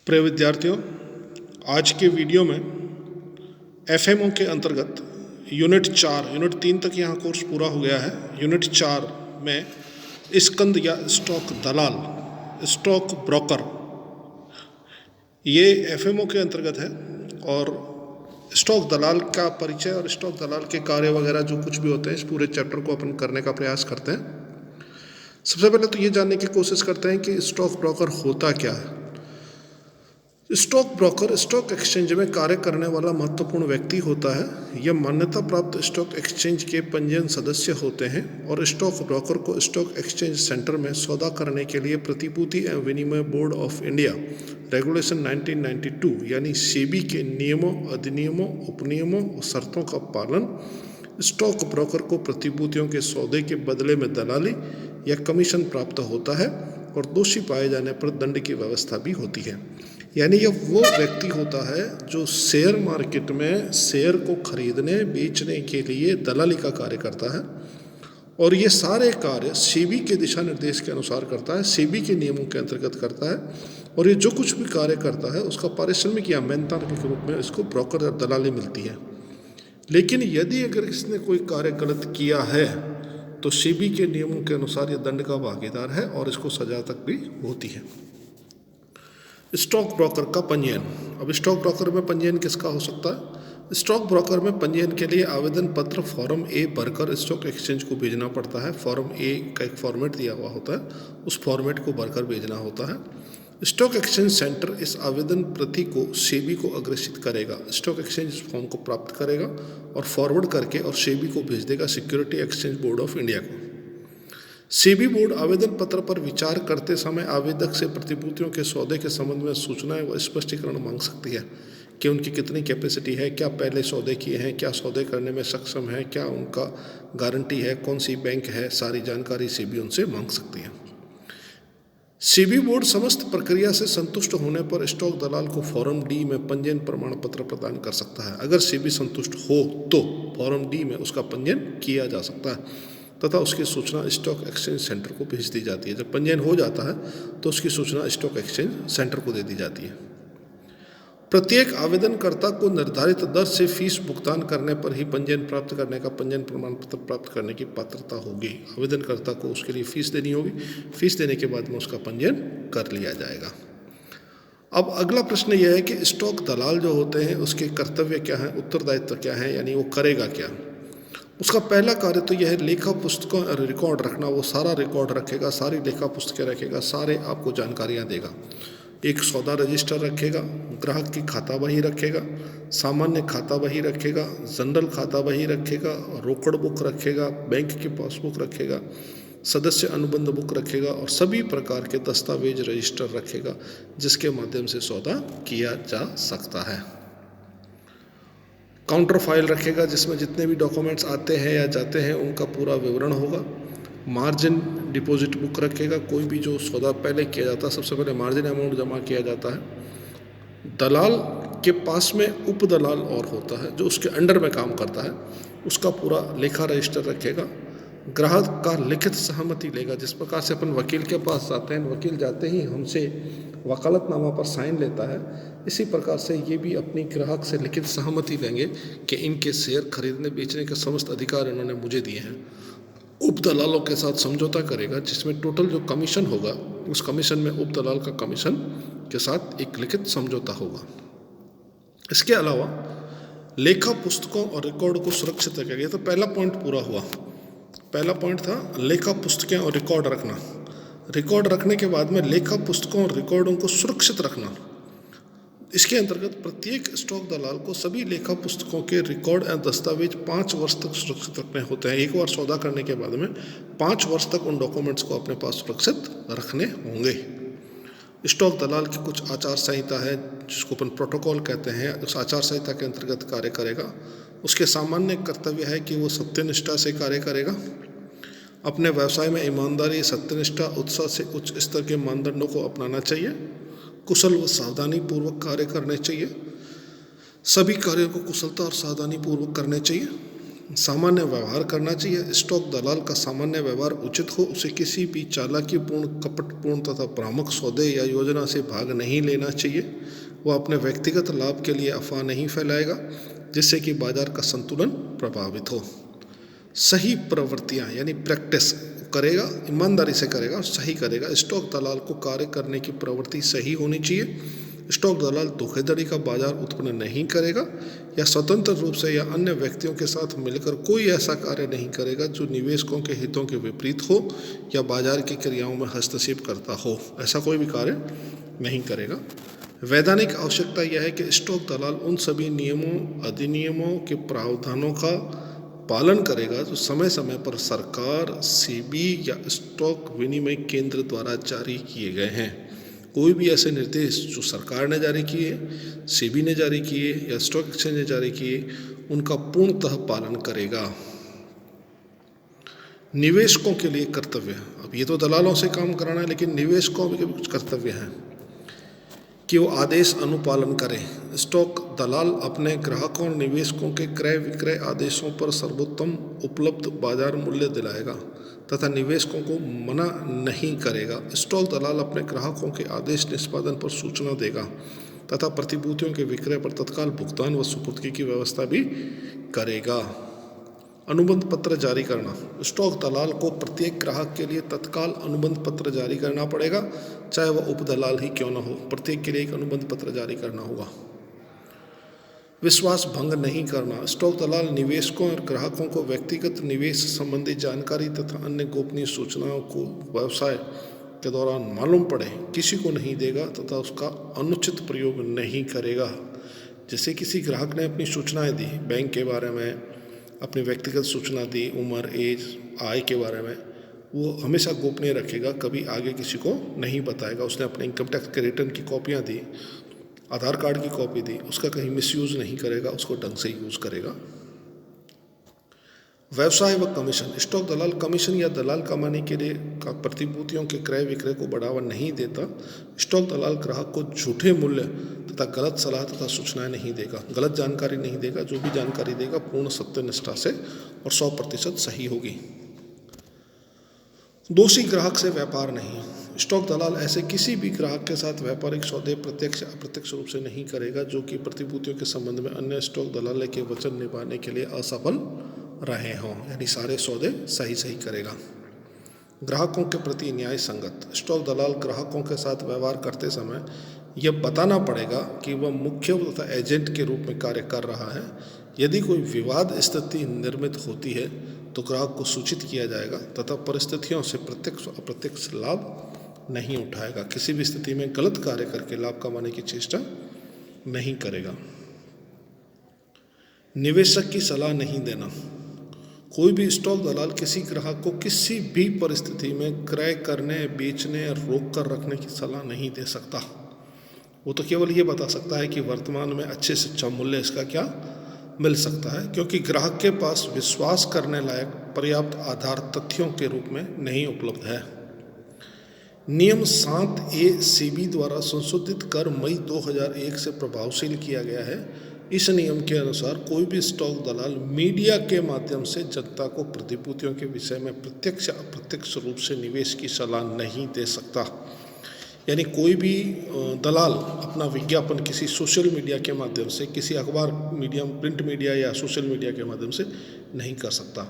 प्रिय विद्यार्थियों, आज के वीडियो में एफएमओ के अंतर्गत यूनिट 3 तक यहाँ कोर्स पूरा हो गया है। यूनिट 4 में स्कंद या स्टॉक दलाल, स्टॉक ब्रोकर, ये एफएमओ के अंतर्गत है। और स्टॉक दलाल का परिचय और स्टॉक दलाल के कार्य वगैरह जो कुछ भी होते हैं, इस पूरे चैप्टर को अपन करने का प्रयास करते हैं। सबसे पहले तो ये जानने की कोशिश करते हैं कि स्टॉक ब्रोकर होता क्या है। स्टॉक ब्रोकर स्टॉक एक्सचेंज में कार्य करने वाला महत्वपूर्ण व्यक्ति होता है। यह मान्यता प्राप्त स्टॉक एक्सचेंज के पंजीयन सदस्य होते हैं और स्टॉक ब्रोकर को स्टॉक एक्सचेंज सेंटर में सौदा करने के लिए प्रतिभूति एवं विनिमय बोर्ड ऑफ इंडिया रेगुलेशन 1992 यानी सेबी के नियमों, अधिनियमों, उपनियमों और शर्तों का पालन, स्टॉक ब्रोकर को प्रतिभूतियों के सौदे के बदले में दलाली या कमीशन प्राप्त होता है और दोषी पाए जाने पर दंड की व्यवस्था भी होती है। यानी यह वो व्यक्ति होता है जो शेयर मार्केट में शेयर को खरीदने बेचने के लिए दलाली का कार्य करता है और ये सारे कार्य सेबी के दिशा निर्देश के अनुसार करता है, सेबी के नियमों के अंतर्गत करता है। और ये जो कुछ भी कार्य करता है उसका पारिश्रमिक या मेहनताना के रूप में इसको ब्रोकर या दलाली मिलती है। लेकिन यदि अगर इसने कोई कार्य गलत किया है तो सेबी के नियमों के अनुसार यह दंड का भागीदार है और इसको सजा तक भी होती है। स्टॉक ब्रोकर का पंजीयन। अब स्टॉक ब्रोकर में पंजीयन किसका हो सकता है? स्टॉक ब्रोकर में पंजीयन के लिए आवेदन पत्र फॉर्म ए भरकर स्टॉक एक्सचेंज को भेजना पड़ता है। फॉर्म ए का एक फॉर्मेट दिया हुआ होता है, उस फॉर्मेट को भरकर भेजना होता है। स्टॉक एक्सचेंज सेंटर इस आवेदन प्रति को सेबी को अग्रेषित करेगा। स्टॉक एक्सचेंज इस फॉर्म को प्राप्त करेगा और फॉरवर्ड करके और सेबी को भेज देगा security exchange board of India को। सेबी बोर्ड आवेदन पत्र पर विचार करते समय आवेदक से प्रतिभूतियों के सौदे के संबंध में सूचनाएं व स्पष्टीकरण मांग सकती है कि उनकी कितनी कैपेसिटी है, क्या पहले सौदे किए हैं, क्या सौदे करने में सक्षम है, क्या उनका गारंटी है, कौन सी बैंक है, सारी जानकारी सेबी उनसे मांग सकती है। सेबी बोर्ड समस्त प्रक्रिया से संतुष्ट होने पर स्टॉक दलाल को फॉर्म डी में पंजीयन प्रमाण पत्र प्रदान कर सकता है। अगर सेबी संतुष्ट हो तो फॉर्म डी में उसका पंजीयन किया जा सकता है तथा उसकी सूचना स्टॉक एक्सचेंज सेंटर को भेज दी जाती है। जब पंजीयन हो जाता है तो उसकी सूचना स्टॉक एक्सचेंज सेंटर को दे दी जाती है। प्रत्येक आवेदनकर्ता को निर्धारित दर से फीस भुगतान करने पर ही पंजीयन प्राप्त करने का पंजीयन प्रमाण पत्र प्राप्त करने की पात्रता होगी। आवेदनकर्ता को उसके लिए फीस देनी होगी, फीस देने के बाद में उसका पंजीयन कर लिया जाएगा। अब अगला प्रश्न यह है कि स्टॉक दलाल जो होते हैं उसके कर्तव्य क्या हैं, उत्तरदायित्व क्या है, यानी वो करेगा क्या। उसका पहला कार्य तो यह है लेखा पुस्तकों रिकॉर्ड रखना। वो सारा रिकॉर्ड रखेगा, सारी लेखा पुस्तकें रखेगा, सारे आपको जानकारियाँ देगा। एक सौदा रजिस्टर रखेगा, ग्राहक की खाता बही रखेगा, सामान्य खाता बही रखेगा, जनरल खाता बही रखेगा, रोकड़ बुक रखेगा, बैंक की पासबुक रखेगा, सदस्य अनुबंध बुक रखेगा और सभी प्रकार के दस्तावेज रजिस्टर रखेगा जिसके माध्यम से सौदा किया जा सकता है। काउंटर फाइल रखेगा जिसमें जितने भी डॉक्यूमेंट्स आते हैं या जाते हैं उनका पूरा विवरण होगा। मार्जिन डिपॉजिट बुक रखेगा, कोई भी जो सौदा पहले किया जाता है सबसे पहले मार्जिन अमाउंट जमा किया जाता है। दलाल के पास में उप दलाल और होता है जो उसके अंडर में काम करता है, उसका पूरा लेखा रजिस्टर रखेगा। ग्राहक का लिखित सहमति लेगा। जिस प्रकार से अपन वकील के पास जाते हैं, वकील जाते ही हमसे वकालतनामा पर साइन लेता है, इसी प्रकार से ये भी अपनी ग्राहक से लिखित सहमति लेंगे कि इनके शेयर खरीदने बेचने के समस्त अधिकार इन्होंने मुझे दिए हैं। उप दलालों के साथ समझौता करेगा जिसमें टोटल जो कमीशन होगा उस कमीशन में उप दलाल का कमीशन के साथ एक लिखित समझौता होगा। इसके अलावा लेखा पुस्तकों और रिकॉर्ड को सुरक्षित रखेगा। ये तो पहला पॉइंट पूरा हुआ। पहला पॉइंट था लेखा पुस्तकें और रिकॉर्ड रखना। रिकॉर्ड रखने के बाद में लेखा पुस्तकों और रिकॉर्डों को सुरक्षित रखना। इसके अंतर्गत प्रत्येक स्टॉक दलाल को सभी लेखा पुस्तकों के रिकॉर्ड एवं दस्तावेज 5 वर्ष तक सुरक्षित रखने होते हैं। एक बार सौदा करने के बाद में 5 वर्ष तक उन डॉक्यूमेंट्स को अपने पास सुरक्षित रखने होंगे। स्टॉक दलाल की कुछ आचार संहिता है जिसको अपन प्रोटोकॉल कहते हैं, उस आचार संहिता के अंतर्गत कार्य करेगा। उसके सामान्य कर्तव्य है कि वो सत्यनिष्ठा से कार्य करेगा, अपने व्यवसाय में ईमानदारी, सत्यनिष्ठा, उत्साह से उच्च स्तर के मानदंडों को अपनाना चाहिए, कुशल व सावधानी पूर्वक कार्य करने चाहिए, सभी कार्यों को कुशलता और सावधानी पूर्वक करने चाहिए, सामान्य व्यवहार करना चाहिए। स्टॉक दलाल का सामान्य व्यवहार उचित हो, उसे किसी भी चालाकीपूर्ण, कपटपूर्ण तथा भ्रामक सौदे या योजना से भाग नहीं लेना चाहिए। वह अपने व्यक्तिगत लाभ के लिए अफवाह नहीं फैलाएगा जिससे कि बाजार का संतुलन प्रभावित हो। सही प्रवृत्तियां यानी प्रैक्टिस करेगा, ईमानदारी से करेगा और सही करेगा। स्टॉक दलाल को कार्य करने की प्रवृत्ति सही होनी चाहिए। स्टॉक दलाल धोखाधड़ी का बाजार उत्पन्न नहीं करेगा या स्वतंत्र रूप से या अन्य व्यक्तियों के साथ मिलकर कोई ऐसा कार्य नहीं करेगा जो निवेशकों के हितों के विपरीत हो या बाजार की क्रियाओं में हस्तक्षेप करता हो। ऐसा कोई भी कार्य नहीं करेगा। वैधानिक आवश्यकता यह है कि स्टॉक दलाल उन सभी नियमों, अधिनियमों के प्रावधानों का पालन करेगा जो समय समय पर सरकार, सेबी या स्टॉक विनिमय केंद्र द्वारा जारी किए गए हैं। कोई भी ऐसे निर्देश जो सरकार ने जारी किए, सेबी ने जारी किए या स्टॉक एक्सचेंज ने जारी किए, उनका पूर्णतः पालन करेगा। निवेशकों के लिए कर्तव्य। अब ये तो दलालों से काम कराना है, लेकिन निवेशकों के भी कुछ कर्तव्य हैं कि वो आदेश अनुपालन करें। स्टॉक दलाल अपने ग्राहकों और निवेशकों के क्रय विक्रय आदेशों पर सर्वोत्तम उपलब्ध बाजार मूल्य दिलाएगा तथा निवेशकों को मना नहीं करेगा। स्टॉक दलाल अपने ग्राहकों के आदेश निष्पादन पर सूचना देगा तथा प्रतिभूतियों के विक्रय पर तत्काल भुगतान व सुपुर्दगी की व्यवस्था भी करेगा। अनुबंध पत्र जारी करना। स्टॉक दलाल को प्रत्येक ग्राहक के लिए तत्काल अनुबंध पत्र जारी करना पड़ेगा, चाहे वह उपदलाल ही क्यों न हो। प्रत्येक के लिए एक अनुबंध पत्र जारी करना होगा। विश्वास भंग नहीं करना। स्टॉक दलाल निवेशकों और ग्राहकों को व्यक्तिगत निवेश संबंधी जानकारी तथा अन्य गोपनीय सूचनाओं को व्यवसाय के दौरान मालूम पड़े किसी को नहीं देगा तथा उसका अनुचित प्रयोग नहीं करेगा। जैसे किसी ग्राहक ने अपनी सूचनाएं दी, बैंक के बारे में अपनी व्यक्तिगत सूचना दी, उम्र, एज, आय के बारे में, वो हमेशा गोपनीय रखेगा, कभी आगे किसी को नहीं बताएगा। उसने अपने इनकम टैक्स के रिटर्न की कॉपियाँ दी, आधार कार्ड की कॉपी दी, उसका कहीं मिसयूज़ नहीं करेगा, उसको ढंग से यूज़ करेगा। व्यवसाय व कमीशन। स्टॉक दलाल कमीशन या दलाल कमाने के लिए प्रतिभूतियों के क्रय विक्रय को बढ़ावा नहीं देता। स्टॉक दलाल ग्राहक को झूठे मूल्य तथा गलत सलाह तथा सूचनाएं नहीं देगा, गलत जानकारी नहीं देगा। जो भी जानकारी देगा पूर्ण सत्यनिष्ठा से और 100% सही होगी। दोषी ग्राहक से व्यापार नहीं। स्टॉक दलाल ऐसे किसी भी ग्राहक के साथ व्यापारिक सौदे प्रत्यक्ष या अप्रत्यक्ष रूप से नहीं करेगा जो कि प्रतिभूतियों के संबंध में अन्य स्टॉक दलाल के वचन निभाने के लिए असफल रहे हों, यानी सारे सौदे सही करेगा। ग्राहकों के प्रति न्याय संगत। स्टॉक दलाल ग्राहकों के साथ व्यवहार करते समय यह बताना पड़ेगा कि वह मुख्य तथा एजेंट के रूप में कार्य कर रहा है। यदि कोई विवाद स्थिति निर्मित होती है तो ग्राहक को सूचित किया जाएगा तथा परिस्थितियों से प्रत्यक्ष अप्रत्यक्ष लाभ नहीं उठाएगा। किसी भी स्थिति में गलत कार्य करके लाभ कमाने की चेष्टा नहीं करेगा। निवेशक की सलाह नहीं देना। कोई भी स्टॉक दलाल किसी ग्राहक को किसी भी परिस्थिति में क्रय करने, बेचने, रोक कर रखने की सलाह नहीं दे सकता। वो तो केवल ये बता सकता है कि वर्तमान में अच्छे से अच्छा मूल्य इसका क्या मिल सकता है, क्योंकि ग्राहक के पास विश्वास करने लायक पर्याप्त आधार तथ्यों के रूप में नहीं उपलब्ध है। नियम 7A सेबी द्वारा संशोधित कर मई 2001 से प्रभावशील किया गया है। इस नियम के अनुसार कोई भी स्टॉक दलाल मीडिया के माध्यम से जनता को प्रतिभूतियों के विषय में प्रत्यक्ष या अप्रत्यक्ष रूप से निवेश की सलाह नहीं दे सकता। यानी कोई भी दलाल अपना विज्ञापन किसी सोशल मीडिया के माध्यम से, किसी अखबार मीडिया, प्रिंट मीडिया या सोशल मीडिया के माध्यम से नहीं कर सकता।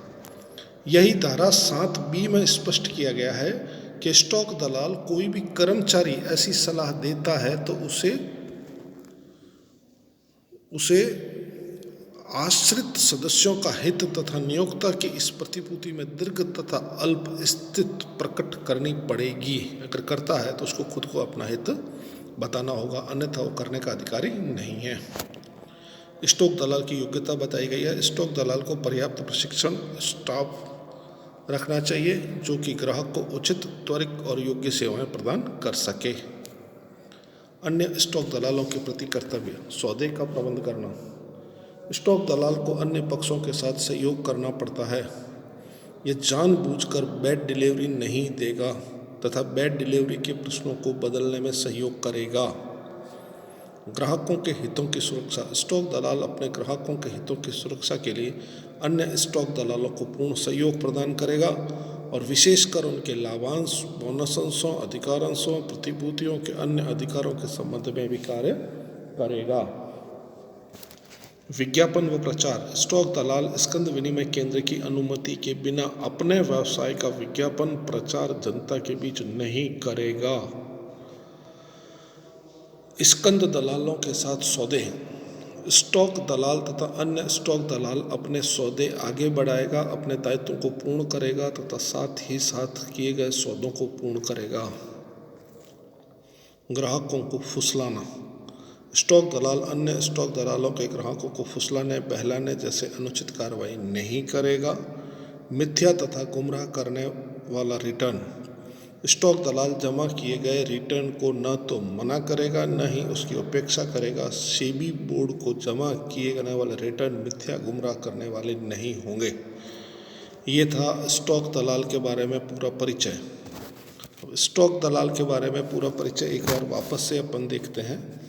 यही धारा 7B में स्पष्ट किया गया है कि स्टॉक दलाल कोई भी कर्मचारी ऐसी सलाह देता है तो उसे आश्रित सदस्यों का हित तथा नियोक्ता की इस प्रतिभूति में दीर्घ तथा अल्प स्थिति प्रकट करनी पड़ेगी। अगर करता है तो उसको खुद को अपना हित बताना होगा, अन्यथा वो करने का अधिकारी नहीं है। स्टॉक दलाल की योग्यता बताई गई है। स्टॉक दलाल को पर्याप्त प्रशिक्षण स्टाफ रखना चाहिए जो कि ग्राहक को उचित, त्वरित और योग्य सेवाएं प्रदान कर सके। अन्य स्टॉक दलालों के प्रति कर्तव्य। सौदे का प्रबंध करना। स्टॉक दलाल को अन्य पक्षों के साथ सहयोग करना पड़ता है। यह जानबूझकर बैड डिलीवरी नहीं देगा तथा बैड डिलीवरी के प्रश्नों को बदलने में सहयोग करेगा। ग्राहकों के हितों की सुरक्षा। स्टॉक दलाल अपने ग्राहकों के हितों की सुरक्षा के लिए अन्य स्टॉक दलालों को पूर्ण सहयोग प्रदान करेगा और विशेषकर उनके लाभांश, बोनस अंशों, अधिकारांशों, प्रतिभूतियों के अन्य अधिकारों के संबंध में भी कार्य करेगा। विज्ञापन व प्रचार। स्टॉक दलाल स्कंद विनिमय केंद्र की अनुमति के बिना अपने व्यवसाय का विज्ञापन प्रचार जनता के बीच नहीं करेगा। स्कंद दलालों के साथ सौदे। स्टॉक दलाल तथा अन्य स्टॉक दलाल अपने सौदे आगे बढ़ाएगा, अपने दायित्वों को पूर्ण करेगा तथा साथ ही साथ किए गए सौदों को पूर्ण करेगा। ग्राहकों को फुसलाना। स्टॉक दलाल अन्य स्टॉक दलालों के ग्राहकों को फुसलाने, बहलाने जैसे अनुचित कार्रवाई नहीं करेगा। मिथ्या तथा गुमराह करने वाला रिटर्न। स्टॉक दलाल जमा किए गए रिटर्न को न तो मना करेगा, न ही उसकी उपेक्षा करेगा। सेबी बोर्ड को जमा किए जाने वाले रिटर्न मिथ्या, गुमराह करने वाले नहीं होंगे। ये था स्टॉक दलाल के बारे में पूरा परिचय। स्टॉक दलाल के बारे में पूरा परिचय एक बार वापस से अपन देखते हैं।